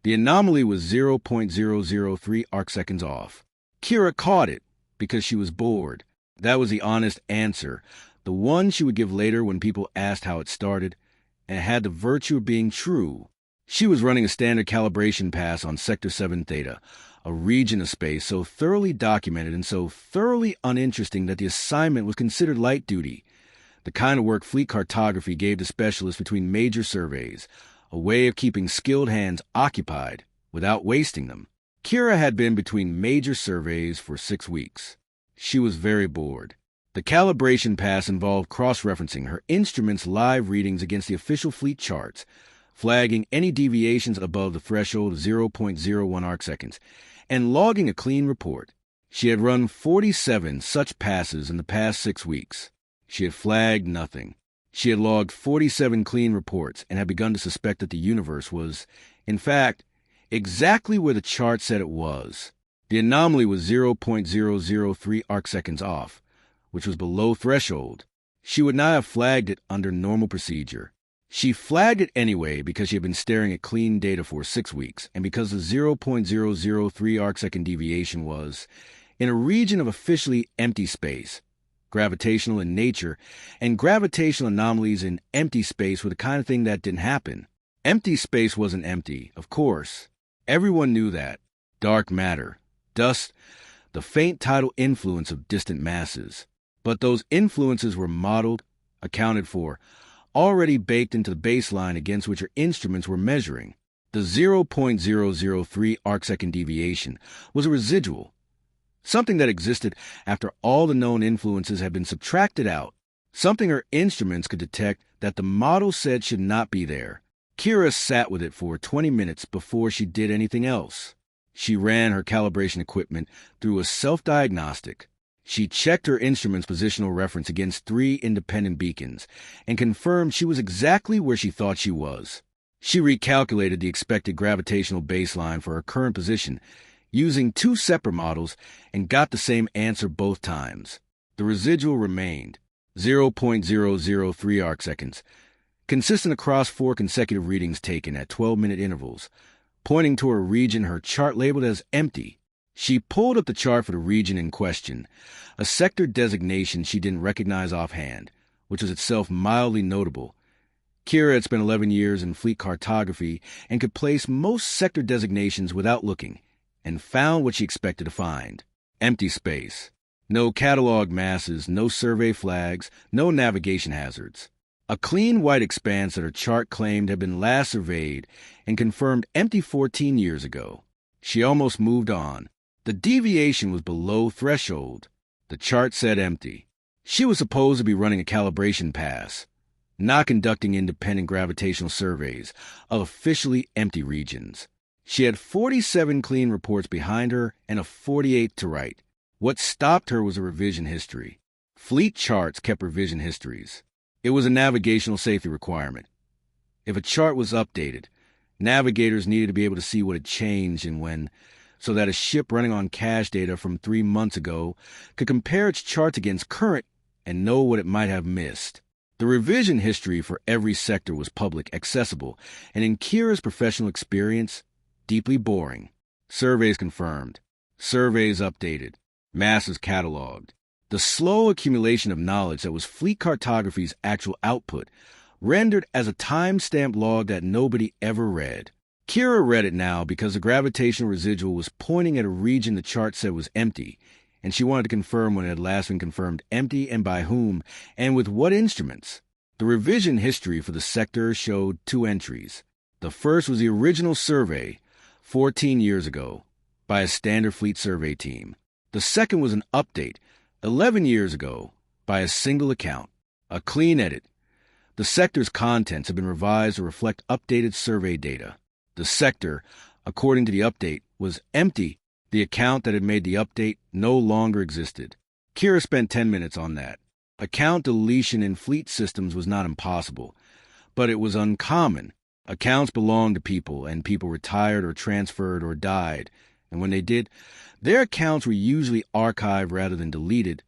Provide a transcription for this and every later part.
The anomaly was 0.003 arcseconds off. Kira caught it because she was bored. That was the honest answer, the one she would give later when people asked how it started, and it had the virtue of being true. She was running a standard calibration pass on Sector 7 Theta, a region of space so thoroughly documented and so thoroughly uninteresting that the assignment was considered light duty, the kind of work fleet cartography gave to specialists between major surveys, a way of keeping skilled hands occupied without wasting them. Kira had been between major surveys for 6 weeks. She was very bored. The calibration pass involved cross-referencing her instrument's live readings against the official fleet charts, flagging any deviations above the threshold of 0.01 arcseconds, and logging a clean report. She had run 47 such passes in the past 6 weeks. She had flagged nothing. She had logged 47 clean reports and had begun to suspect that the universe was, in fact, exactly where the chart said it was. The anomaly was 0.003 arcseconds off, which was below threshold. She would not have flagged it under normal procedure. She flagged it anyway because she had been staring at clean data for 6 weeks, and because the 0.003 arcsecond deviation was in a region of officially empty space, gravitational in nature, and gravitational anomalies in empty space were the kind of thing that didn't happen. Empty space wasn't empty, of course. Everyone knew that. Dark matter, dust, the faint tidal influence of distant masses. But those influences were modeled, accounted for, already baked into the baseline against which her instruments were measuring. The 0.003 arcsecond deviation was a residual, something that existed after all the known influences had been subtracted out, something her instruments could detect that the model said should not be there. Kira sat with it for 20 minutes before she did anything else. She ran her calibration equipment through a self-diagnostic. She checked her instrument's positional reference against 3 independent beacons and confirmed she was exactly where she thought she was. She recalculated the expected gravitational baseline for her current position using 2 separate models and got the same answer both times. The residual remained, 0.003 arcseconds, consistent across 4 consecutive readings taken at 12-minute intervals, pointing to a region her chart labeled as empty. She pulled up the chart for the region in question, a sector designation she didn't recognize offhand, which was itself mildly notable. Kira had spent 11 years in fleet cartography and could place most sector designations without looking, and found what she expected to find. Empty space. No catalog masses, no survey flags, no navigation hazards. A clean white expanse that her chart claimed had been last surveyed and confirmed empty 14 years ago. She almost moved on. The deviation was below threshold. The chart said empty. She was supposed to be running a calibration pass, not conducting independent gravitational surveys of officially empty regions. She had 47 clean reports behind her and a 48th to write. What stopped her was a revision history. Fleet charts kept revision histories. It was a navigational safety requirement. If a chart was updated, navigators needed to be able to see what had changed and when, so that a ship running on cache data from 3 months ago could compare its charts against current and know what it might have missed. The revision history for every sector was public, accessible, and in Kira's professional experience, deeply boring. Surveys confirmed. Surveys updated. Masses cataloged. The slow accumulation of knowledge that was fleet cartography's actual output, rendered as a time-stamped log that nobody ever read. Kira read it now because the gravitational residual was pointing at a region the chart said was empty, and she wanted to confirm when it had last been confirmed empty and by whom, and with what instruments. The revision history for the sector showed 2 entries. The first was the original survey, 14 years ago, by a standard fleet survey team. The second was an update, 11 years ago, by a single account, a clean edit. The sector's contents have been revised to reflect updated survey data. The sector, according to the update, was empty. The account that had made the update no longer existed. Kira spent 10 minutes on that. Account deletion in fleet systems was not impossible, but it was uncommon. Accounts belonged to people, and people retired or transferred or died, and when they did, their accounts were usually archived rather than deleted,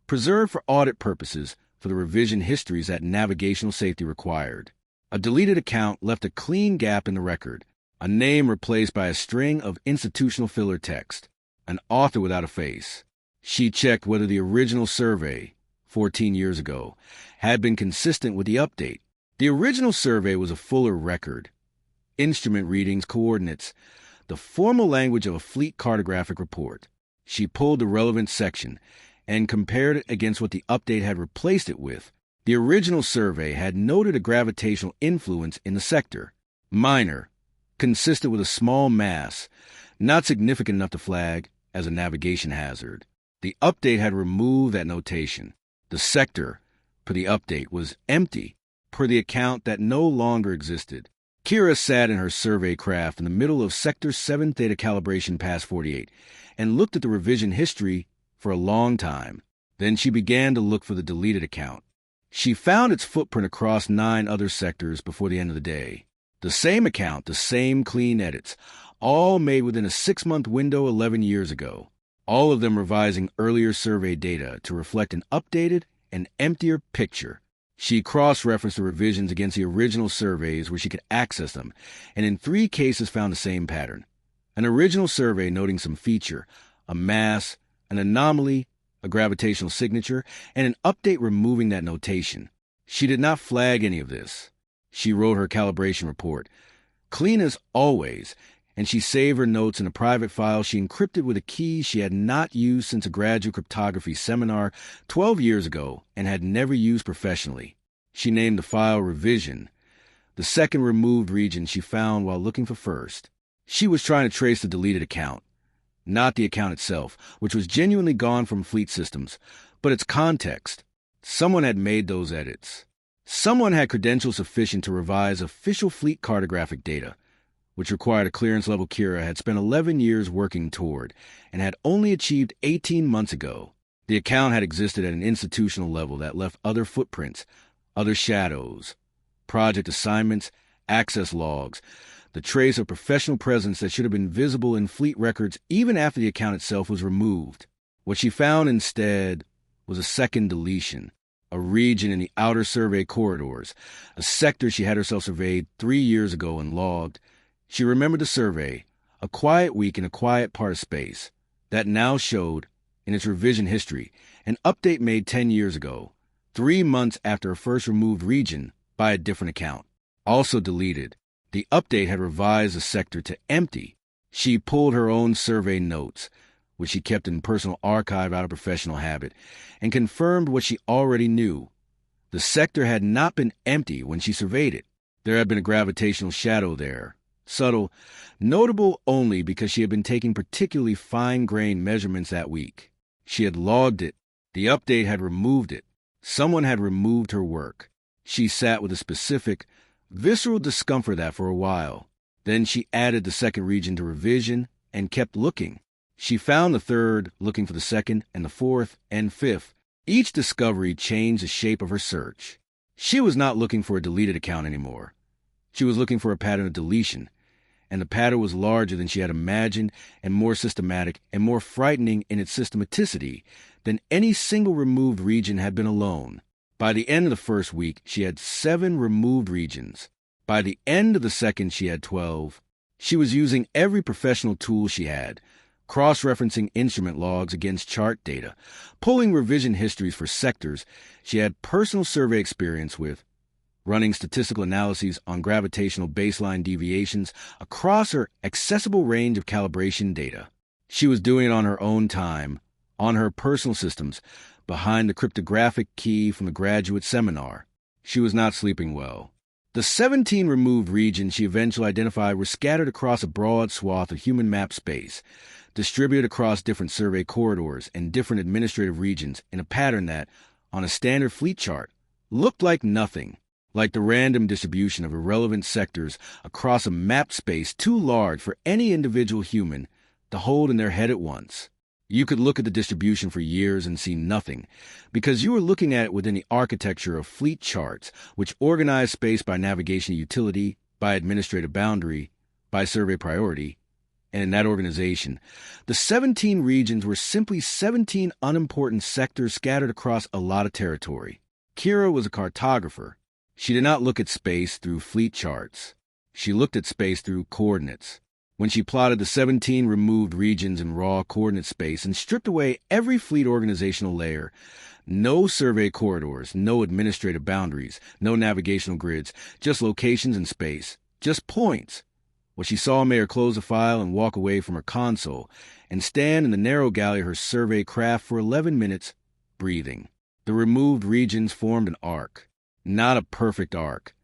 preserved for audit purposes for the revision histories that navigational safety required. A deleted account left a clean gap in the record, a name replaced by a string of institutional filler text, an author without a face. She checked whether the original survey, 14 years ago, had been consistent with the update. The original survey was a fuller record. Instrument readings, coordinates, the formal language of a fleet cartographic report. She pulled the relevant section and compared it against what the update had replaced it with. The original survey had noted a gravitational influence in the sector. Minor, consistent with a small mass, not significant enough to flag as a navigation hazard. The update had removed that notation. The sector, per the update, was empty, per the account that no longer existed. Kira sat in her survey craft in the middle of Sector 7 Theta calibration past 48 and looked at the revision history for a long time. Then she began to look for the deleted account. She found its footprint across 9 other sectors before the end of the day. The same account, the same clean edits, all made within a 6-month window 11 years ago. All of them revising earlier survey data to reflect an updated and emptier picture. She cross-referenced the revisions against the original surveys where she could access them, and in 3 cases found the same pattern. An original survey noting some feature, a mass, an anomaly, a gravitational signature, and an update removing that notation. She did not flag any of this. She wrote her calibration report, clean as always, and she saved her notes in a private file she encrypted with a key she had not used since a graduate cryptography seminar 12 years ago and had never used professionally. She named the file Revision, the second removed region she found while looking for first. She was trying to trace the deleted account, not the account itself, which was genuinely gone from fleet systems, but its context. Someone had made those edits. Someone had credentials sufficient to revise official fleet cartographic data, which required a clearance level Kira had spent 11 years working toward and had only achieved 18 months ago. The account had existed at an institutional level that left other footprints, other shadows, project assignments, access logs, the trace of professional presence that should have been visible in fleet records even after the account itself was removed. What she found instead was a second deletion, a region in the outer survey corridors, a sector she had herself surveyed 3 years ago and logged. She remembered the survey, a quiet week in a quiet part of space, that now showed, in its revision history, an update made 10 years ago, 3 months after a first removed region by a different account. Also deleted, the update had revised the sector to empty. She pulled her own survey notes, which she kept in personal archive out of professional habit, and confirmed what she already knew. The sector had not been empty when she surveyed it. There had been a gravitational shadow there, subtle, notable only because she had been taking particularly fine-grained measurements that week. She had logged it. The update had removed it. Someone had removed her work. She sat with a specific, visceral discomfort that for a while. Then she added the second region to revision and kept looking. She found the third, looking for the second, and the fourth, and fifth. Each discovery changed the shape of her search. She was not looking for a deleted account anymore. She was looking for a pattern of deletion, and the pattern was larger than she had imagined and more systematic and more frightening in its systematicity than any single removed region had been alone. By the end of the first week, she had 7 removed regions. By the end of the second, she had 12. She was using every professional tool she had, cross-referencing instrument logs against chart data, pulling revision histories for sectors she had personal survey experience with, running statistical analyses on gravitational baseline deviations across her accessible range of calibration data. She was doing it on her own time, on her personal systems, behind the cryptographic key from the graduate seminar. She was not sleeping well. The 17 removed regions she eventually identified were scattered across a broad swath of human map space, distributed across different survey corridors and different administrative regions in a pattern that, on a standard fleet chart, looked like nothing, like the random distribution of irrelevant sectors across a mapped space too large for any individual human to hold in their head at once. You could look at the distribution for years and see nothing, because you were looking at it within the architecture of fleet charts, which organize space by navigation utility, by administrative boundary, by survey priority, and in that organization, the 17 regions were simply 17 unimportant sectors scattered across a lot of territory. Kira was a cartographer. She did not look at space through fleet charts. She looked at space through coordinates. When she plotted the 17 removed regions in raw coordinate space and stripped away every fleet organizational layer, no survey corridors, no administrative boundaries, no navigational grids, just locations in space, just points. What she saw made her close the file and walk away from her console and stand in the narrow galley of her survey craft for 11 minutes, breathing. The removed regions formed an arc, not a perfect arc.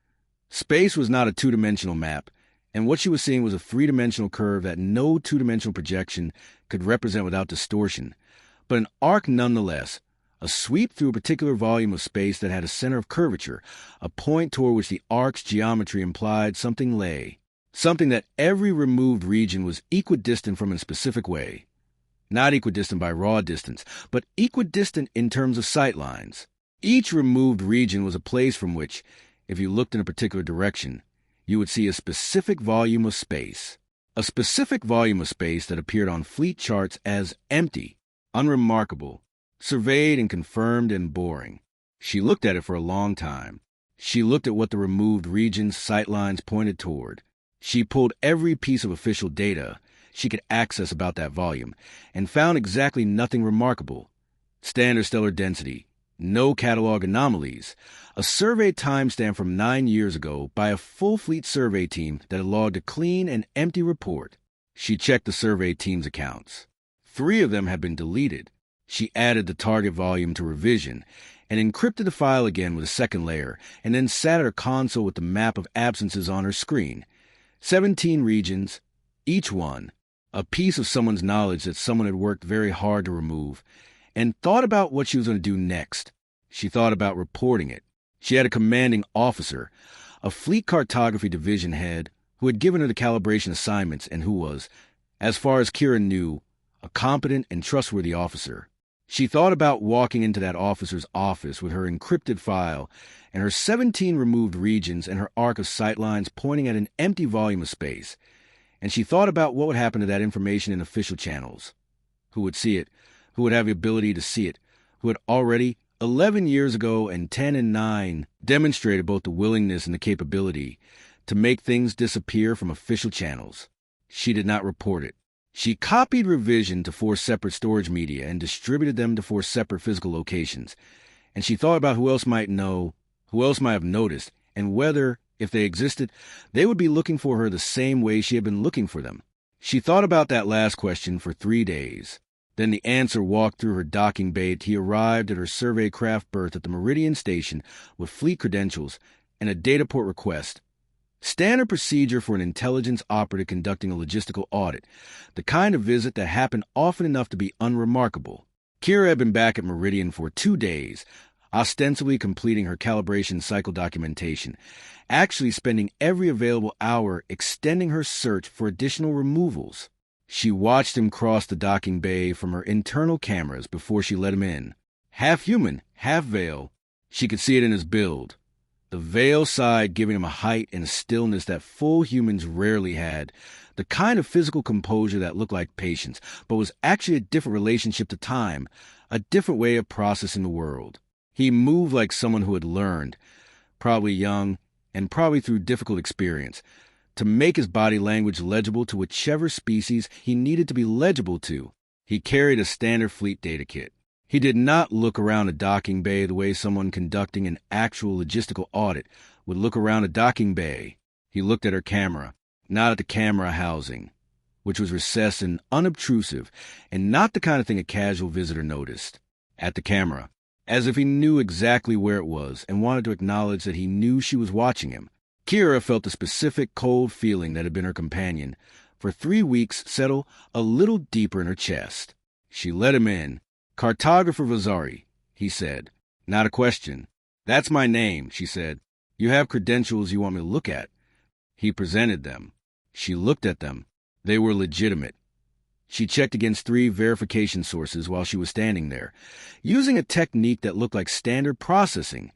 Space was not a two-dimensional map, and what she was seeing was a three-dimensional curve that no two-dimensional projection could represent without distortion, but an arc nonetheless, a sweep through a particular volume of space that had a center of curvature, a point toward which the arc's geometry implied something lay, something that every removed region was equidistant from in a specific way. Not equidistant by raw distance, but equidistant in terms of sightlines. Each removed region was a place from which, if you looked in a particular direction, you would see a specific volume of space. A specific volume of space that appeared on fleet charts as empty, unremarkable, surveyed and confirmed and boring. She looked at it for a long time. She looked at what the removed region's sightlines pointed toward. She pulled every piece of official data she could access about that volume and found exactly nothing remarkable. Standard stellar density, no catalog anomalies, a survey timestamp from 9 years ago by a full fleet survey team that had logged a clean and empty report. She checked the survey team's accounts. 3 of them had been deleted. She added the target volume to revision and encrypted the file again with a second layer, and then sat at her console with the map of absences on her screen. 17 regions, each one a piece of someone's knowledge that someone had worked very hard to remove, and thought about what she was going to do next. She thought about reporting it. She had a commanding officer, a fleet cartography division head, who had given her the calibration assignments and who was, as far as Kira knew, a competent and trustworthy officer. She thought about walking into that officer's office with her encrypted file and her 17 removed regions and her arc of sightlines pointing at an empty volume of space. And she thought about what would happen to that information in official channels. Who would see it? Who would have the ability to see it? Who had already, 11 years ago and 10 and 9, demonstrated both the willingness and the capability to make things disappear from official channels. She did not report it. She copied revision to 4 separate storage media and distributed them to 4 separate physical locations. And she thought about who else might know, who else might have noticed, and whether, if they existed, they would be looking for her the same way she had been looking for them. She thought about that last question for 3 days. Then the answer walked through her docking bay till he arrived at her survey craft berth at the Meridian Station with fleet credentials and a data port request. Standard procedure for an intelligence operative conducting a logistical audit, the kind of visit that happened often enough to be unremarkable. Kira had been back at Meridian for 2 days, ostensibly completing her calibration cycle documentation, actually spending every available hour extending her search for additional removals. She watched him cross the docking bay from her internal cameras before she let him in. Half human, half veil. She could see it in his build. The veil side giving him a height and a stillness that full humans rarely had, the kind of physical composure that looked like patience, but was actually a different relationship to time, a different way of processing the world. He moved like someone who had learned, probably young, and probably through difficult experience, to make his body language legible to whichever species he needed to be legible to. He carried a standard fleet data kit. He did not look around a docking bay the way someone conducting an actual logistical audit would look around a docking bay. He looked at her camera, not at the camera housing, which was recessed and unobtrusive, and not the kind of thing a casual visitor noticed. At the camera, as if he knew exactly where it was and wanted to acknowledge that he knew she was watching him. Kira felt the specific cold feeling that had been her companion for 3 weeks settle a little deeper in her chest. She let him in. "Cartographer Vasari," he said. "Not a question." "That's my name," she said. "You have credentials you want me to look at?" He presented them. She looked at them. They were legitimate. She checked against 3 verification sources while she was standing there, using a technique that looked like standard processing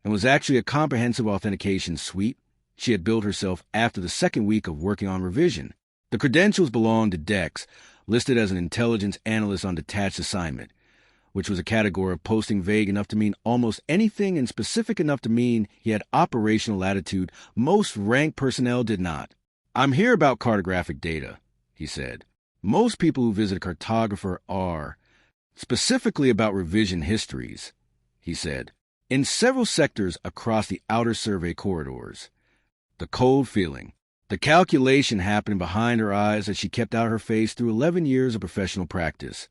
and was actually a comprehensive authentication suite she had built herself after the 2nd week of working on revision. The credentials belonged to Dex, listed as an intelligence analyst on detached assignment, which was a category of posting vague enough to mean almost anything and specific enough to mean he had operational latitude most rank personnel did not. "I'm here about cartographic data," he said. "Most people who visit a cartographer are, specifically about revision histories," he said, "in several sectors across the outer survey corridors." The cold feeling, the calculation happening behind her eyes as she kept out her face through 11 years of professional practice.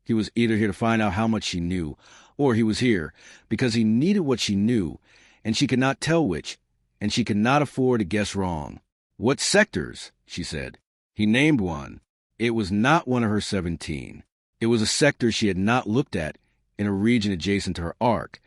He was either here to find out how much she knew, or he was here because he needed what she knew, and she could not tell which, and she could not afford to guess wrong. "What sectors?" she said. He named one. It was not one of her 17. It was a sector she had not looked at in a region adjacent to her arc,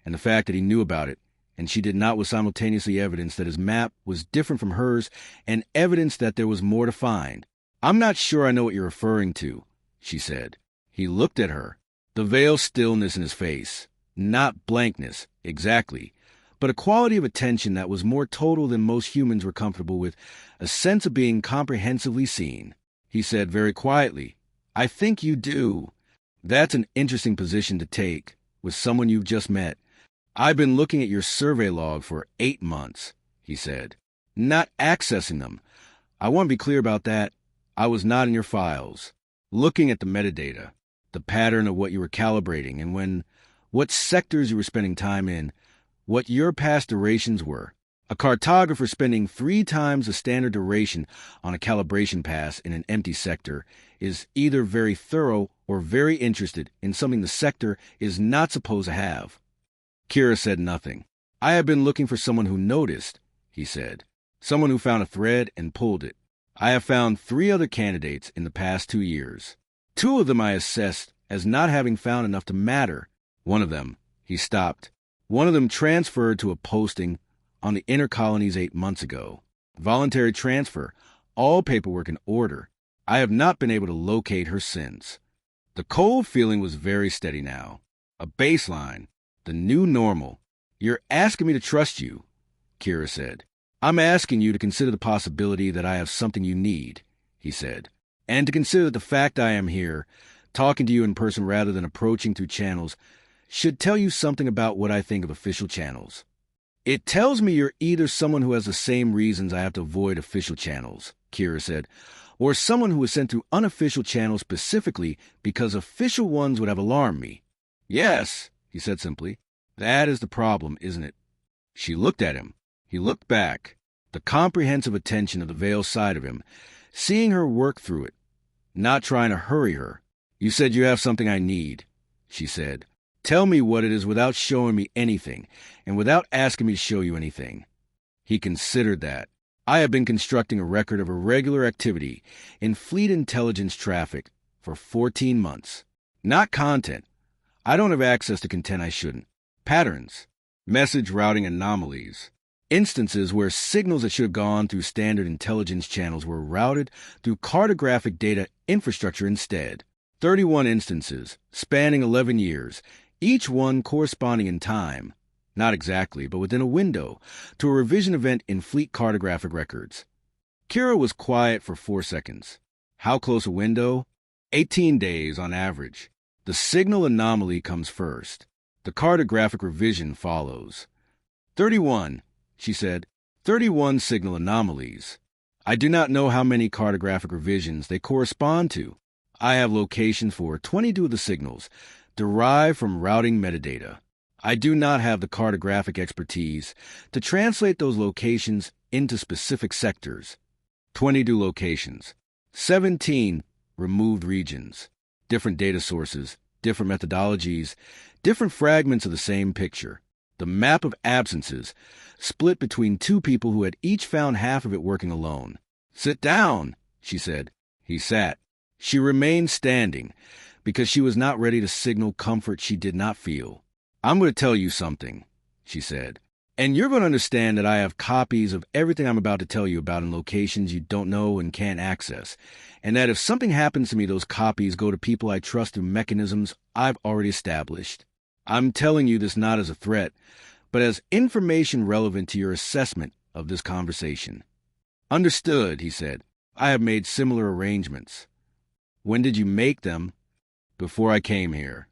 and the fact that he knew about it, and she did not, was simultaneously evidence that his map was different from hers and evidence that there was more to find. "I'm not sure I know what you're referring to," she said. He looked at her, the veiled stillness in his face. Not blankness, exactly, but a quality of attention that was more total than most humans were comfortable with, a sense of being comprehensively seen. He said very quietly, "I think you do. That's an interesting position to take with someone you've just met. I've been looking at your survey log for 8 months, he said. Not accessing them. I want to be clear about that. I was not in your files. Looking at the metadata, the pattern of what you were calibrating, and what sectors you were spending time in, what your past durations were. A cartographer spending 3 times the standard duration on a calibration pass in an empty sector is either very thorough or very interested in something the sector is not supposed to have." Kira said nothing. "I have been looking for someone who noticed," he said. "Someone who found a thread and pulled it. I have found 3 other candidates in the past 2 years. 2 of them I assessed as not having found enough to matter. One of them," he stopped. "One of them transferred to a posting on the inner colonies 8 months ago. Voluntary transfer, all paperwork in order. I have not been able to locate her since." The cold feeling was very steady now. A baseline, the new normal. "You're asking me to trust you," Kira said. "I'm asking you to consider the possibility that I have something you need," he said, "and to consider that the fact I am here, talking to you in person rather than approaching through channels, should tell you something about what I think of official channels. It tells me you're either someone who has the same reasons I have to avoid official channels," Kira said, "or someone who was sent through unofficial channels specifically because official ones would have alarmed me." "Yes," he said simply. "That is the problem, isn't it?" She looked at him. He looked back, the comprehensive attention of the veiled side of him, seeing her work through it, not trying to hurry her. "You said you have something I need," she said. "Tell me what it is without showing me anything, and without asking me to show you anything." He considered that. "I have been constructing a record of irregular activity in fleet intelligence traffic for 14 months. Not content. I don't have access to content I shouldn't. Patterns. Message routing anomalies. Instances where signals that should have gone through standard intelligence channels were routed through cartographic data infrastructure instead. 31 instances, spanning 11 years, each one corresponding in time, not exactly, but within a window, to a revision event in fleet cartographic records." Kira was quiet for 4 seconds. "How close a window?" 18 days on average. The signal anomaly comes first. The cartographic revision follows. 31, she said. 31 signal anomalies. I do not know how many cartographic revisions they correspond to. I have locations for 22 of the signals, derived from routing metadata. I do not have the cartographic expertise to translate those locations into specific sectors. 22 locations. 17 removed regions. Different data sources, different methodologies, different fragments of the same picture. The map of absences, split between 2 people who had each found half of it working alone. "Sit down," she said. He sat. She remained standing, because she was not ready to signal comfort she did not feel. "I'm going to tell you something," she said. "And you're going to understand that I have copies of everything I'm about to tell you about in locations you don't know and can't access, and that if something happens to me, those copies go to people I trust through mechanisms I've already established. I'm telling you this not as a threat, but as information relevant to your assessment of this conversation." "Understood," he said. "I have made similar arrangements." "When did you make them?" "Before I came here."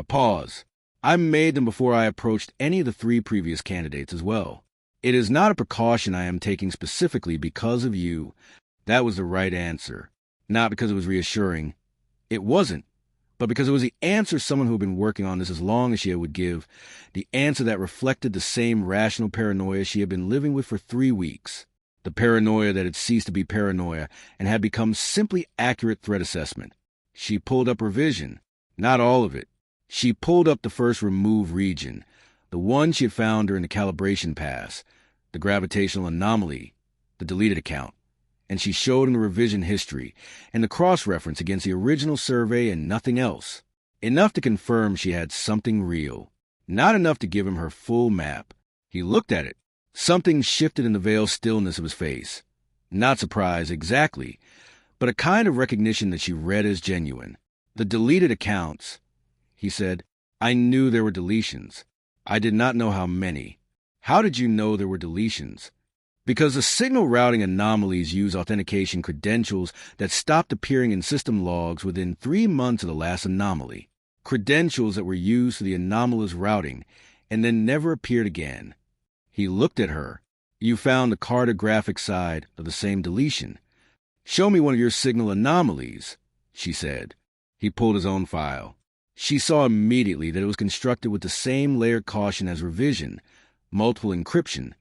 A pause. I made them before I approached any of the 3 previous candidates as well. It is not a precaution I am taking specifically because of you. That was the right answer. Not because it was reassuring. It wasn't. But because it was the answer someone who had been working on this as long as she would give, the answer that reflected the same rational paranoia she had been living with for 3 weeks. The paranoia that had ceased to be paranoia and had become simply accurate threat assessment. She pulled up revision. Not all of it. She pulled up the first remove region, the one she had found during the calibration pass, the gravitational anomaly, the deleted account, and she showed him the revision history and the cross-reference against the original survey and nothing else. Enough to confirm she had something real. Not enough to give him her full map. He looked at it. Something shifted in the veiled stillness of his face. Not surprise exactly, but a kind of recognition that she read as genuine. The deleted accounts, he said. I knew there were deletions. I did not know how many. How did you know there were deletions? Because the signal routing anomalies use authentication credentials that stopped appearing in system logs within 3 months of the last anomaly. Credentials that were used for the anomalous routing and then never appeared again. He looked at her. You found the cartographic side of the same deletion. Show me one of your signal anomalies, she said. He pulled his own file. She saw immediately that it was constructed with the same layered caution as revision, multiple encryption,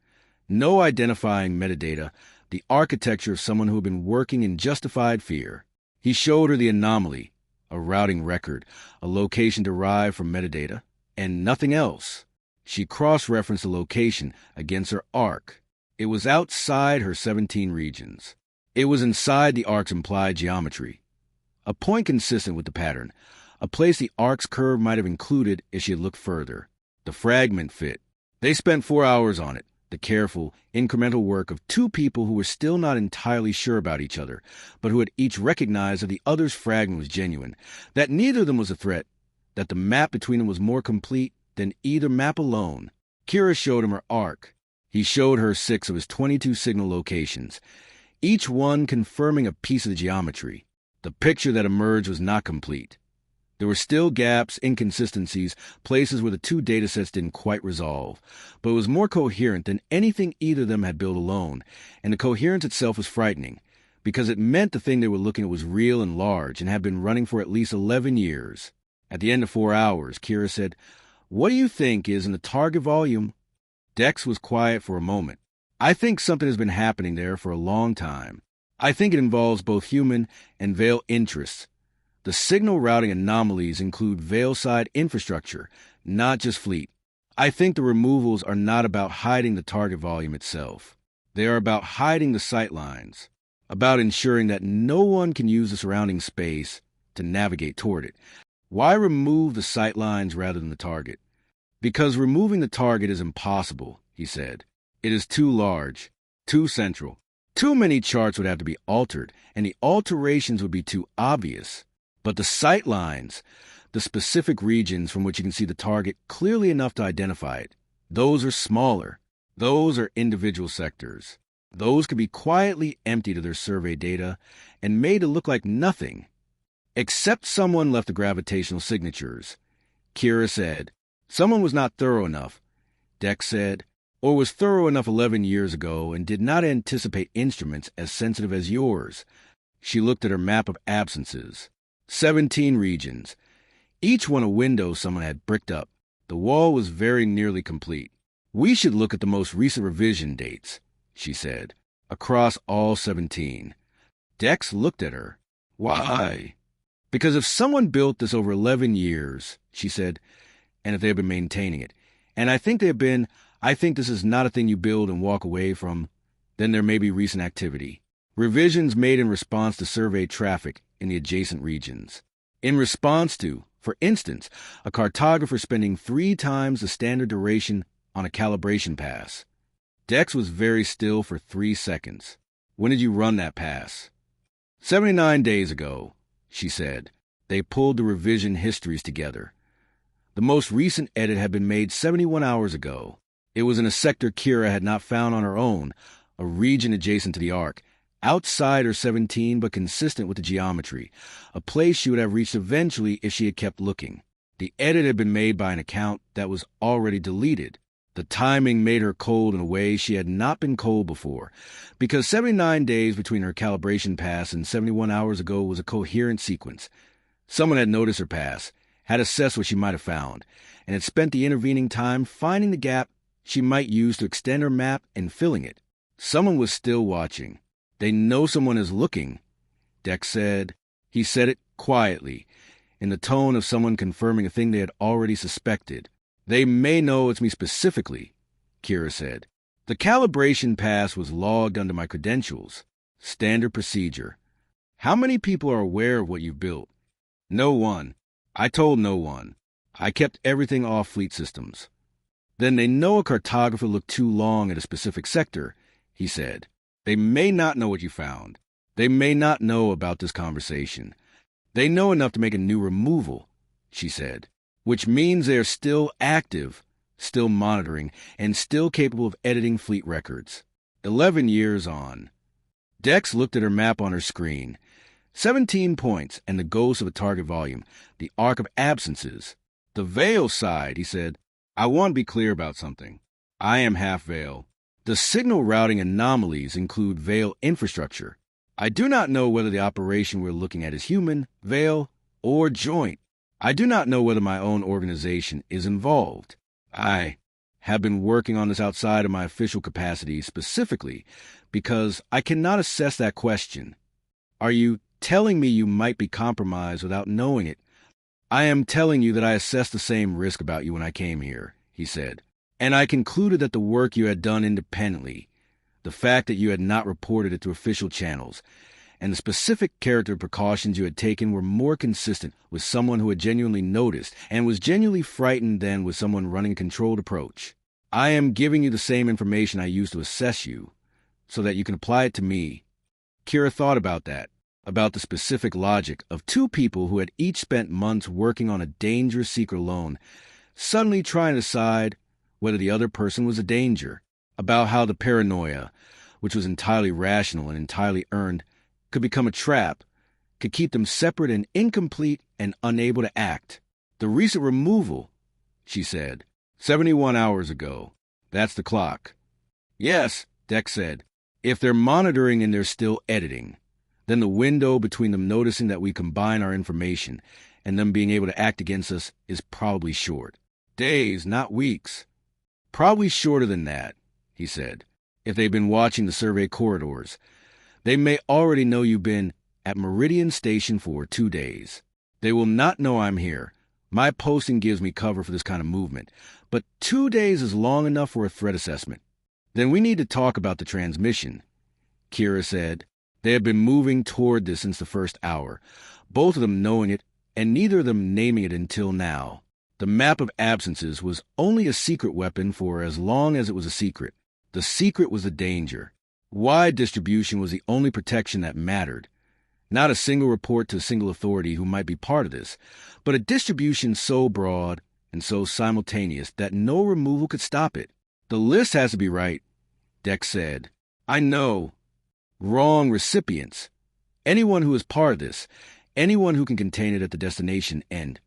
no identifying metadata, the architecture of someone who had been working in justified fear. He showed her the anomaly, a routing record, a location derived from metadata, and nothing else. She cross-referenced the location against her arc. It was outside her 17 regions. It was inside the arc's implied geometry. A point consistent with the pattern, a place the arc's curve might have included if she had looked further. The fragment fit. They spent 4 hours on it, the careful, incremental work of 2 people who were still not entirely sure about each other, but who had each recognized that the other's fragment was genuine, that neither of them was a threat, that the map between them was more complete than either map alone. Kira showed him her arc. He showed her 6 of his 22 signal locations, each one confirming a piece of the geometry. The picture that emerged was not complete. There were still gaps, inconsistencies, places where the 2 datasets didn't quite resolve, but it was more coherent than anything either of them had built alone, and the coherence itself was frightening, because it meant the thing they were looking at was real and large and had been running for at least 11 years. At the end of 4 hours, Kira said, "What do you think is in the target volume?" Dex was quiet for a moment. "I think something has been happening there for a long time. I think it involves both human and Veil interests. The signal routing anomalies include Veil-side infrastructure, not just fleet. I think the removals are not about hiding the target volume itself. They are about hiding the sightlines, about ensuring that no one can use the surrounding space to navigate toward it. Why remove the sightlines rather than the target? Because removing the target is impossible," he said. "It is too large, too central. Too many charts would have to be altered, and the alterations would be too obvious. But the sightlines, the specific regions from which you can see the target clearly enough to identify it, those are smaller. Those are individual sectors. Those could be quietly emptied of their survey data and made to look like nothing. Except someone left the gravitational signatures," Kira said. "Someone was not thorough enough," Dex said, "or was thorough enough 11 years ago and did not anticipate instruments as sensitive as yours." She looked at her map of absences. 17 regions. Each one a window someone had bricked up. The wall was very nearly complete. "We should look at the most recent revision dates," she said, "across all 17. Dex looked at her. "Why?" "Because if someone built this over 11 years, she said, "and if they have been maintaining it, and I think they have been, I think this is not a thing you build and walk away from, then there may be recent activity. Revisions made in response to survey traffic in the adjacent regions. In response to, for instance, a cartographer spending 3 times the standard duration on a calibration pass." Dex was very still for 3 seconds. "When did you run that pass?" 79 days ago, she said. They pulled the revision histories together. The most recent edit had been made 71 hours ago. It was in a sector Kira had not found on her own, a region adjacent to the arc, outside her 17 but consistent with the geometry, a place she would have reached eventually if she had kept looking. The edit had been made by an account that was already deleted. The timing made her cold in a way she had not been cold before, because 79 days between her calibration pass and 71 hours ago was a coherent sequence. Someone had noticed her pass, had assessed what she might have found, and had spent the intervening time finding the gap she might use to extend her map and filling it. Someone was still watching. They know someone is looking, Dex said. He said it quietly, in the tone of someone confirming a thing they had already suspected. They may know it's me specifically, Kira said. The calibration pass was logged under my credentials. Standard procedure. How many people are aware of what you've built? No one. I told no one. I kept everything off fleet systems. Then they know a cartographer looked too long at a specific sector, he said. They may not know what you found. They may not know about this conversation. They know enough to make a new removal, she said, which means they are still active, still monitoring, and still capable of editing fleet records. 11 years on. Dex looked at her map on her screen. 17 points and the ghost of a target volume, the arc of absences. The Veil side, he said. I want to be clear about something. I am half Veil. The signal routing anomalies include Veil infrastructure. I do not know whether the operation we're looking at is human, Veil, or joint. I do not know whether my own organization is involved. I have been working on this outside of my official capacity specifically because I cannot assess that question. Are you telling me you might be compromised without knowing it? I am telling you that I assessed the same risk about you when I came here, he said, and I concluded that the work you had done independently, the fact that you had not reported it to official channels, and the specific character precautions you had taken were more consistent with someone who had genuinely noticed and was genuinely frightened than with someone running a controlled approach. I am giving you the same information I used to assess you, so that you can apply it to me. Kira thought about that, about the specific logic of two people who had each spent months working on a dangerous secret alone, suddenly trying to decide whether the other person was a danger, about how the paranoia, which was entirely rational and entirely earned, could become a trap, could keep them separate and incomplete and unable to act. The recent removal, she said, 71 hours ago. That's the clock. Yes, Dex said. If they're monitoring and they're still editing, then the window between them noticing that we combine our information and them being able to act against us is probably short. Days, not weeks. Probably shorter than that, he said. If they've been watching the survey corridors, they may already know you've been at Meridian Station for 2 days. They will not know I'm here. My posting gives me cover for this kind of movement, but 2 days is long enough for a threat assessment. Then we need to talk about the transmission, Kira said. They have been moving toward this since the first hour, both of them knowing it and neither of them naming it until now. The map of absences was only a secret weapon for as long as it was a secret. The secret was the danger. Wide distribution was the only protection that mattered. Not a single report to a single authority who might be part of this, but a distribution so broad and so simultaneous that no removal could stop it. The list has to be right, Dex said. I know. Wrong recipients. Anyone who is part of this, anyone who can contain it at the destination end.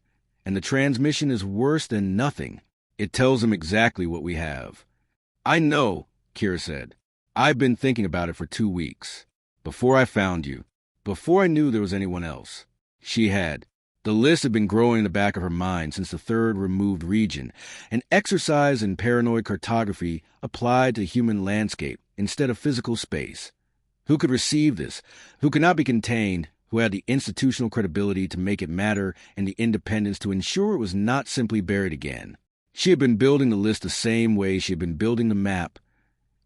And the transmission is worse than nothing. It tells them exactly what we have. I know, Kira said. I've been thinking about it for 2 weeks. Before I found you. Before I knew there was anyone else. She had. The list had been growing in the back of her mind since the third removed region, an exercise in paranoid cartography applied to the human landscape instead of physical space. Who could receive this? Who could not be contained? Who had the institutional credibility to make it matter and the independence to ensure it was not simply buried again? She had been building the list the same way she had been building the map.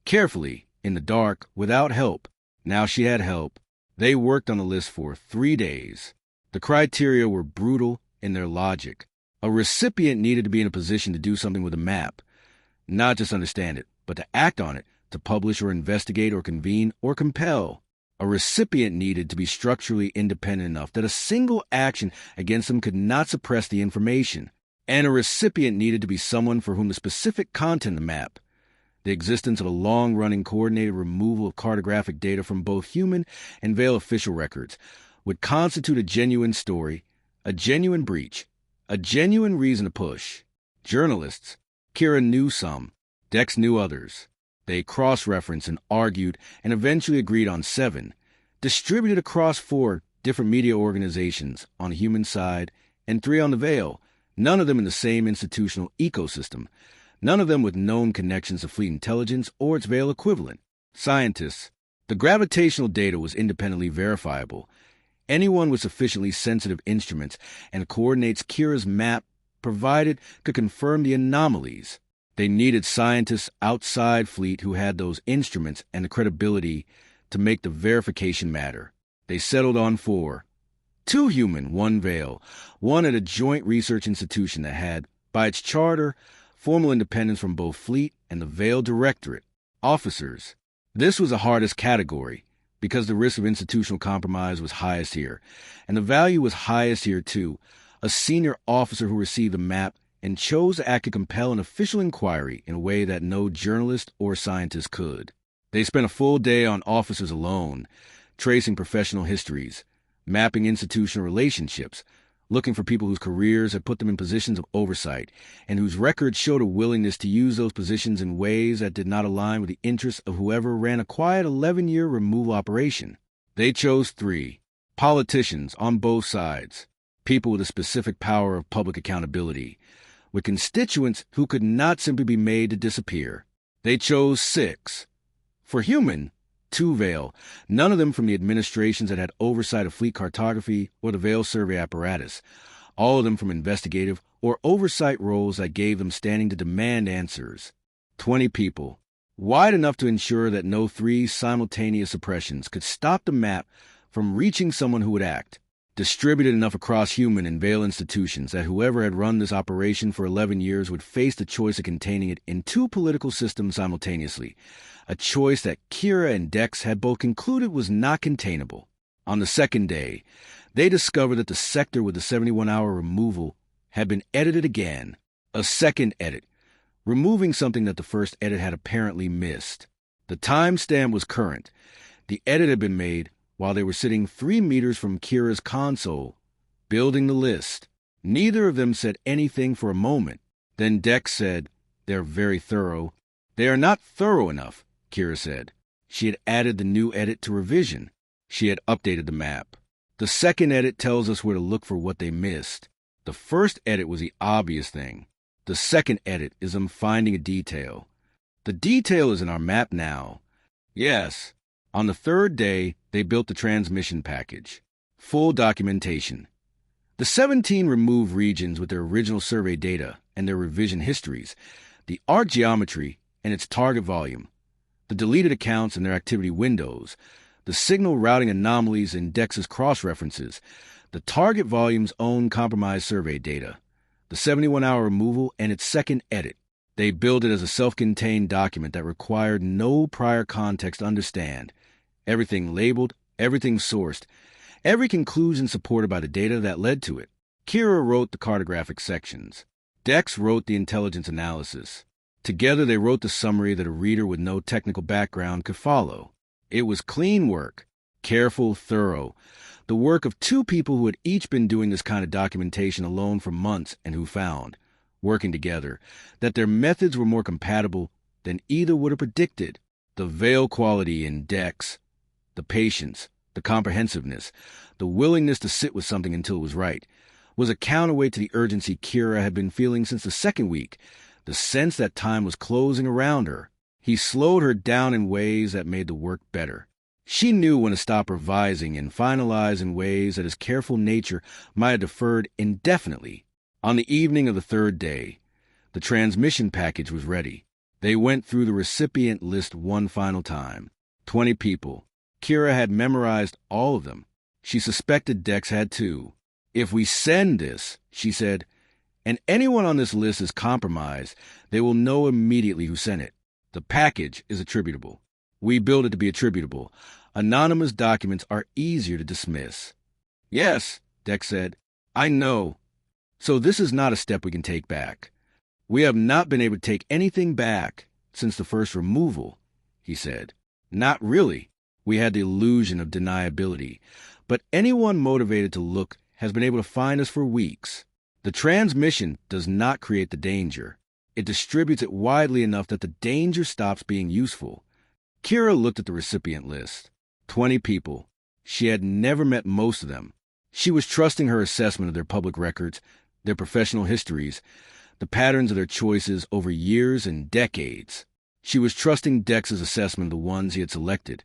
Carefully, in the dark, without help. Now she had help. They worked on the list for 3 days. The criteria were brutal in their logic. A recipient needed to be in a position to do something with a map. Not just understand it, but to act on it, to publish or investigate or convene or compel. A recipient needed to be structurally independent enough that a single action against them could not suppress the information. And a recipient needed to be someone for whom the specific content of the map, the existence of a long-running coordinated removal of cartographic data from both human and Veil official records, would constitute a genuine story, a genuine breach, A genuine reason to push. Journalists. Kira knew some. Dex knew others. They cross-referenced and argued and eventually agreed on 7, distributed across 4 different media organizations on the human side and 3 on the Veil, none of them in the same institutional ecosystem, none of them with known connections to fleet intelligence or its Veil equivalent. Scientists. The gravitational data was independently verifiable. Anyone with sufficiently sensitive instruments and coordinates Kira's map provided could confirm the anomalies. They needed scientists outside fleet who had those instruments and the credibility to make the verification matter. They settled on 4. 2 human, 1 Veil, one at a joint research institution that had, by its charter, formal independence from both fleet and the Veil Directorate. Officers. This was the hardest category, because the risk of institutional compromise was highest here, and the value was highest here too. A senior officer who received the map and chose to act to compel an official inquiry in a way that no journalist or scientist could. They spent a full day on officers alone, tracing professional histories, mapping institutional relationships, looking for people whose careers had put them in positions of oversight, and whose records showed a willingness to use those positions in ways that did not align with the interests of whoever ran a quiet 11-year removal operation. They chose 3. Politicians on both sides, people with a specific power of public accountability, with constituents who could not simply be made to disappear. They chose 6. For human, 2 Veil, none of them from the administrations that had oversight of fleet cartography or the Veil survey apparatus, all of them from investigative or oversight roles that gave them standing to demand answers. 20 people, wide enough to ensure that no 3 simultaneous suppressions could stop the map from reaching someone who would act. Distributed enough across human and Veil institutions that whoever had run this operation for 11 years would face the choice of containing it in 2 political systems simultaneously, a choice that Kira and Dex had both concluded was not containable. On the 2nd day, they discovered that the sector with the 71-hour removal had been edited again, a second edit, removing something that the first edit had apparently missed. The timestamp was current. The edit had been made while they were sitting 3 meters from Kira's console, building the list. Neither of them said anything for a moment. Then Dex said, "They're very thorough." "They are not thorough enough," Kira said. She had added the new edit to revision. She had updated the map. The 2nd edit tells us where to look for what they missed. The first edit was the obvious thing. The 2nd edit is them finding a detail. The detail is in our map now. Yes. On the 3rd day, they built the transmission package. Full documentation. The 17 removed regions with their original survey data and their revision histories, the arc geometry and its target volume, the deleted accounts and their activity windows, the signal routing anomalies in Dex's cross-references, the target volume's own compromised survey data, the 71-hour removal and its 2nd edit. They built it as a self-contained document that required no prior context to understand. Everything labeled, everything sourced, every conclusion supported by the data that led to it. Kira wrote the cartographic sections. Dex wrote the intelligence analysis. Together they wrote the summary that a reader with no technical background could follow. It was clean work, careful, thorough, the work of 2 people who had each been doing this kind of documentation alone for months and who found, working together, that their methods were more compatible than either would have predicted. The Veil quality in Dex, the patience, the comprehensiveness, the willingness to sit with something until it was right, was a counterweight to the urgency Kira had been feeling since the 2nd week, the sense that time was closing around her. He slowed her down in ways that made the work better. She knew when to stop revising and finalize in ways that his careful nature might have deferred indefinitely. On the evening of the 3rd day, the transmission package was ready. They went through the recipient list one final time. 20 people. Kira had memorized all of them. She suspected Dex had too. "If we send this," she said, "and anyone on this list is compromised, they will know immediately who sent it. The package is attributable. We build it to be attributable. Anonymous documents are easier to dismiss." "Yes," Dex said, "I know. So this is not a step we can take back. We have not been able to take anything back since the first removal," he said. "Not really. We had the illusion of deniability. But anyone motivated to look has been able to find us for weeks. The transmission does not create the danger. It distributes it widely enough that the danger stops being useful. Kira looked at the recipient list. 20 people. She had never met most of them. She was trusting her assessment of their public records, their professional histories, the patterns of their choices over years and decades. She was trusting Dex's assessment of the ones he had selected,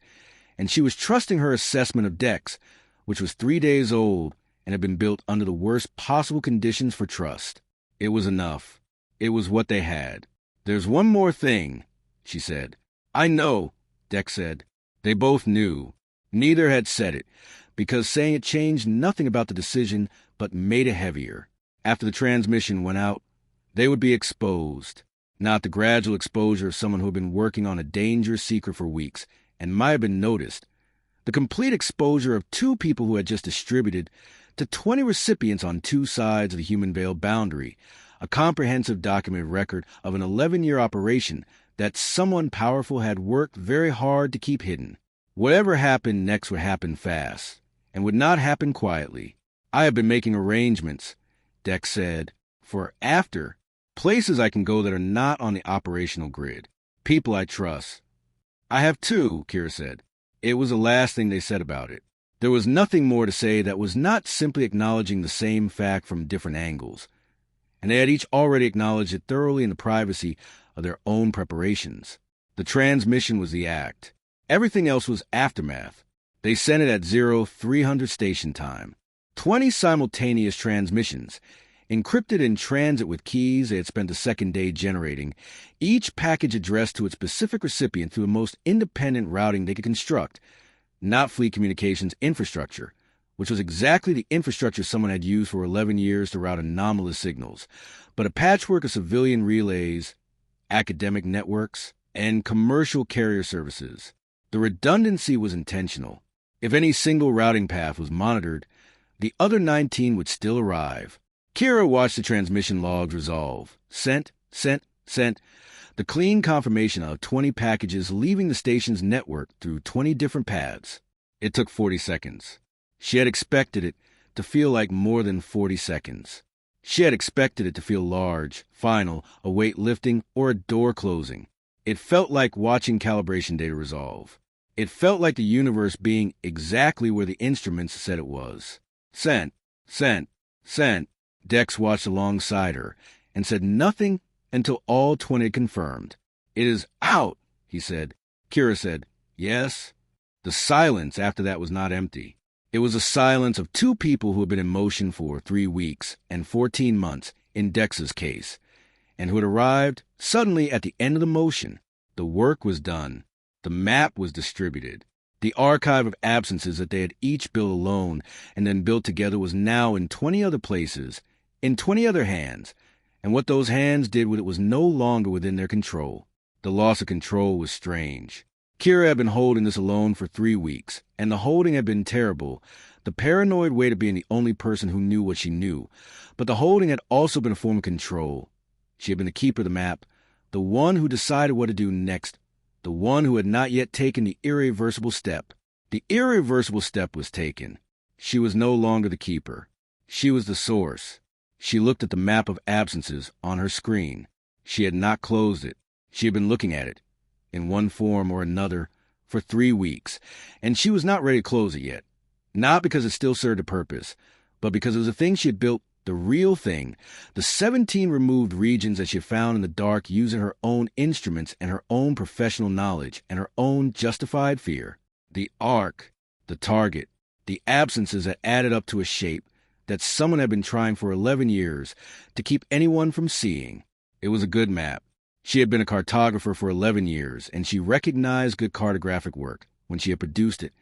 and she was trusting her assessment of Dex, which was 3 days old and had been built under the worst possible conditions for trust. It was enough. It was what they had. "There's one more thing," she said. "I know," Dex said. They both knew. Neither had said it, because saying it changed nothing about the decision but made it heavier. After the transmission went out, they would be exposed. Not the gradual exposure of someone who had been working on a dangerous secret for weeks and might have been noticed. The complete exposure of 2 people who had just distributed to 20 recipients on 2 sides of the human veil boundary, a comprehensive documented record of an 11-year operation that someone powerful had worked very hard to keep hidden. Whatever happened next would happen fast, and would not happen quietly. "I have been making arrangements," Dex said, "for after. Places I can go that are not on the operational grid. People I trust." "I have too," Kira said. It was the last thing they said about it. There was nothing more to say that was not simply acknowledging the same fact from different angles, and they had each already acknowledged it thoroughly in the privacy of their own preparations. The transmission was the act. Everything else was aftermath. They sent it at 0300 station time. 20 simultaneous transmissions, encrypted in transit with keys they had spent the second day generating, each package addressed to its specific recipient through the most independent routing they could construct, not Fleet Communications infrastructure, which was exactly the infrastructure someone had used for 11 years to route anomalous signals, but a patchwork of civilian relays, academic networks, and commercial carrier services. The redundancy was intentional. If any single routing path was monitored, the other 19 would still arrive. Kira watched the transmission logs resolve. Sent, the clean confirmation of 20 packages leaving the station's network through 20 different paths. It took 40 seconds. She had expected it to feel like more than 40 seconds. She had expected it to feel large, final, a weight lifting, or a door closing. It felt like watching calibration data resolve. It felt like the universe being exactly where the instruments said it was. Sent. Dex watched alongside her and said nothing until all 20 had confirmed. "It is out," he said. Kira said, "Yes." The silence after that was not empty. It was a silence of 2 people who had been in motion for 3 weeks and 14 months in Dex's case, and who had arrived suddenly at the end of the motion. The work was done. The map was distributed. The archive of absences that they had each built alone and then built together was now in 20 other places, in 20 other hands, and what those hands did with it was no longer within their control. The loss of control was strange. Kira had been holding this alone for 3 weeks, and the holding had been terrible, the paranoid weight of being the only person who knew what she knew, but the holding had also been a form of control. She had been the keeper of the map, the one who decided what to do next, the one who had not yet taken the irreversible step. The irreversible step was taken. She was no longer the keeper. She was the source. She looked at the map of absences on her screen. She had not closed it. She had been looking at it, in one form or another, for 3 weeks, and she was not ready to close it yet. Not because it still served a purpose, but because it was the thing she had built, the real thing, the 17 removed regions that she had found in the dark using her own instruments and her own professional knowledge and her own justified fear. The arc, the target, the absences that added up to a shape that someone had been trying for 11 years to keep anyone from seeing. It was a good map. She had been a cartographer for 11 years, and she recognized good cartographic work when she had produced it,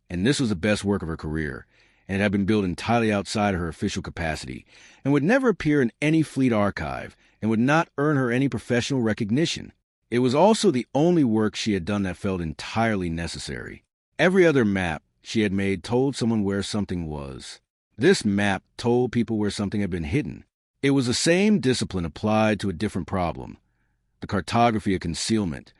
and this was the best work of her career, and it had been built entirely outside of her official capacity, and would never appear in any fleet archive, and would not earn her any professional recognition. It was also the only work she had done that felt entirely necessary. Every other map she had made told someone where something was. This map told people where something had been hidden. It was the same discipline applied to a different problem. The cartography of concealment,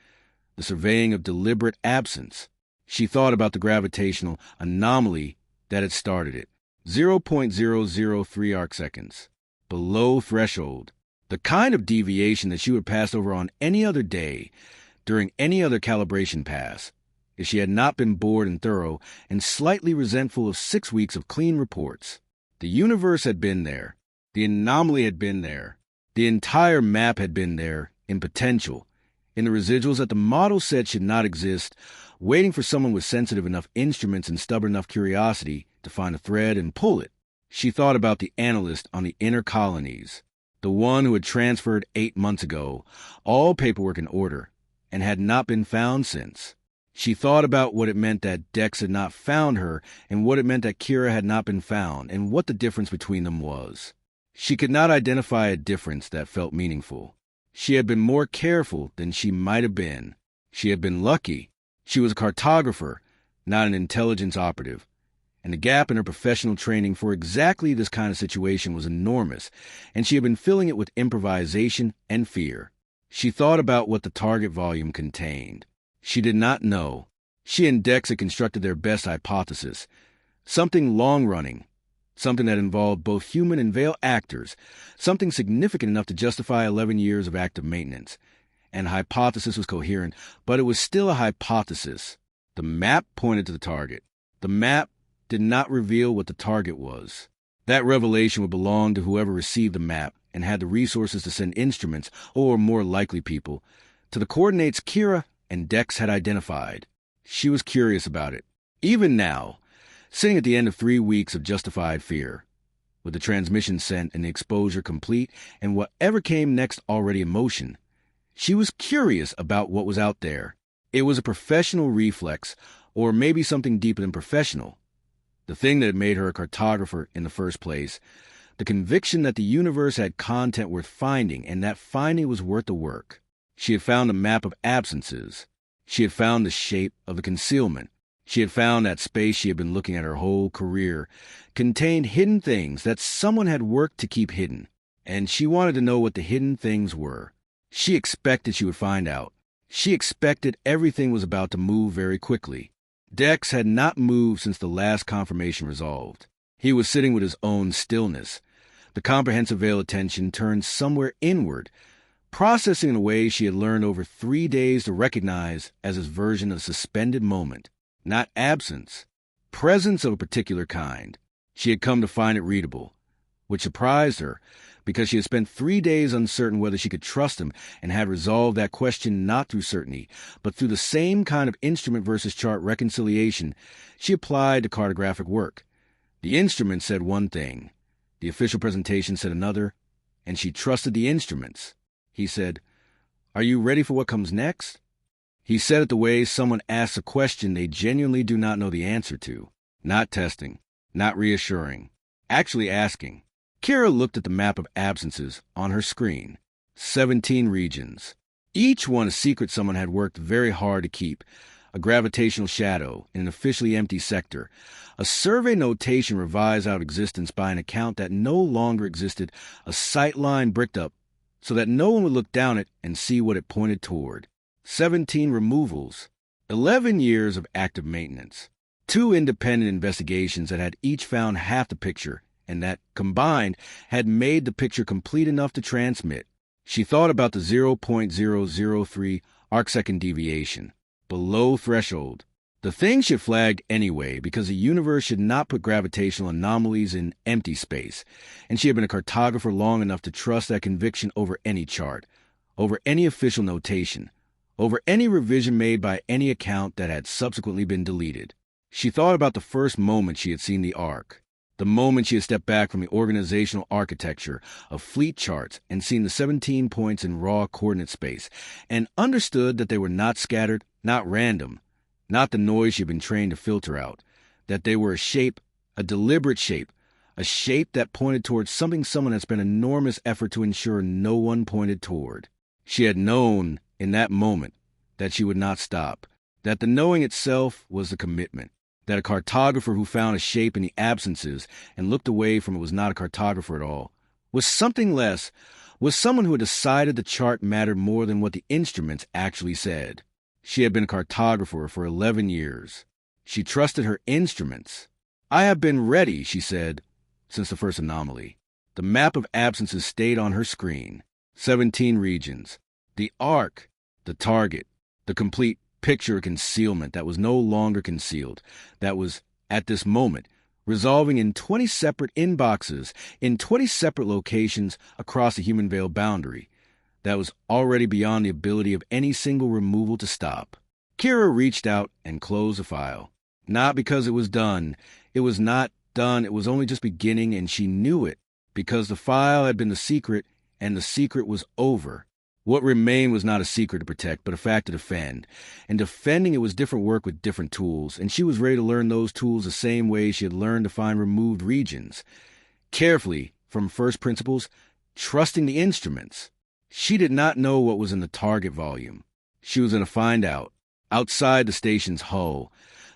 the surveying of deliberate absence. She thought about the gravitational anomaly that had started it. 0.003 arcseconds. below threshold, the kind of deviation that she would pass over on any other day during any other calibration pass if she had not been bored and thorough and slightly resentful of 6 weeks of clean reports. The universe had been there. The anomaly had been there. The entire map had been there, in potential, in the residuals that the model said should not exist, waiting for someone with sensitive enough instruments and stubborn enough curiosity to find a thread and pull it. She thought about the analyst on the inner colonies, the one who had transferred 8 months ago, all paperwork in order, and had not been found since. She thought about what it meant that Dex had not found her and what it meant that Kira had not been found and what the difference between them was. She could not identify a difference that felt meaningful. She had been more careful than she might have been. She had been lucky. She was a cartographer, not an intelligence operative. And the gap in her professional training for exactly this kind of situation was enormous, and she had been filling it with improvisation and fear. She thought about what the target volume contained. She did not know. She and Dex had constructed their best hypothesis, something long-running, something that involved both human and Veil actors, something significant enough to justify 11 years of active maintenance. And the hypothesis was coherent, but it was still a hypothesis. The map pointed to the target. The map did not reveal what the target was. That revelation would belong to whoever received the map and had the resources to send instruments, or more likely people, to the coordinates Kira and Dex had identified. She was curious about it. Even now, sitting at the end of 3 weeks of justified fear, with the transmission sent and the exposure complete and whatever came next already in motion, she was curious about what was out there. It was a professional reflex, or maybe something deeper than professional. The thing that had made her a cartographer in the first place, the conviction that the universe had content worth finding and that finding was worth the work. She had found a map of absences. She had found the shape of the concealment. She had found that space she had been looking at her whole career contained hidden things that someone had worked to keep hidden, and she wanted to know what the hidden things were. She expected she would find out. She expected everything was about to move very quickly. Dex had not moved since the last confirmation resolved. He was sitting with his own stillness, the comprehensive veil attention turned somewhere inward, processing in a way she had learned over 3 days to recognize as his version of suspended moment, not absence, presence of a particular kind. She had come to find it readable, which surprised her, because she had spent 3 days uncertain whether she could trust him and had resolved that question not through certainty, but through the same kind of instrument versus chart reconciliation she applied to cartographic work. The instrument said one thing, the official presentation said another, and she trusted the instruments. He said, "Are you ready for what comes next?" He said it the way someone asks a question they genuinely do not know the answer to, not testing, not reassuring, actually asking. Kira looked at the map of absences on her screen. 17 regions. Each one a secret someone had worked very hard to keep. A gravitational shadow in an officially empty sector. A survey notation revised out of existence by an account that no longer existed. A sightline bricked up so that no one would look down it and see what it pointed toward. 17 removals. 11 years of active maintenance. 2 independent investigations that had each found half the picture and that, combined, had made the picture complete enough to transmit. She thought about the 0.003 arcsecond deviation, below threshold. The thing she flagged anyway because the universe should not put gravitational anomalies in empty space, and she had been a cartographer long enough to trust that conviction over any chart, over any official notation, over any revision made by any account that had subsequently been deleted. She thought about the first moment she had seen the arc. The moment she had stepped back from the organizational architecture of fleet charts and seen the 17 points in raw coordinate space, and understood that they were not scattered, not random, not the noise she had been trained to filter out, that they were a shape, a deliberate shape, a shape that pointed towards something someone had spent enormous effort to ensure no one pointed toward. She had known in that moment that she would not stop, that the knowing itself was the commitment. That a cartographer who found a shape in the absences and looked away from it was not a cartographer at all, was something less, was someone who had decided the chart mattered more than what the instruments actually said. She had been a cartographer for 11 years. She trusted her instruments. "I have been ready," she said, since the first anomaly. The map of absences stayed on her screen. 17 regions. The arc, the target, the complete picture of concealment that was no longer concealed, that was, at this moment, resolving in 20 separate inboxes, in 20 separate locations across the human veil boundary, that was already beyond the ability of any single removal to stop. Kira reached out and closed the file. Not because it was done. It was not done. It was only just beginning, and she knew it, because the file had been the secret, and the secret was over. What remained was not a secret to protect, but a fact to defend. And defending it was different work with different tools, and she was ready to learn those tools the same way she had learned to find removed regions. Carefully, from first principles, trusting the instruments. She did not know what was in the target volume. She was going to find out, outside the station's hull.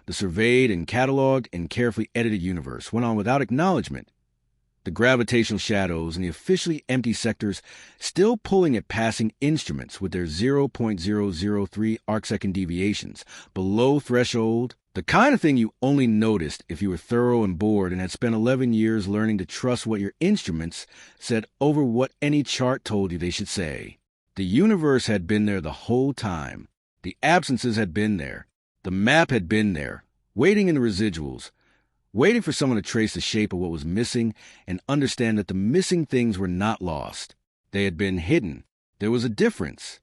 The surveyed and cataloged and carefully edited universe went on without acknowledgement. The gravitational shadows and the officially empty sectors still pulling at passing instruments with their 0.003 arcsecond deviations, below threshold, the kind of thing you only noticed if you were thorough and bored and had spent 11 years learning to trust what your instruments said over what any chart told you they should say. The universe had been there the whole time. The absences had been there. The map had been there, waiting in the residuals, waiting for someone to trace the shape of what was missing and understand that the missing things were not lost. They had been hidden. There was a difference.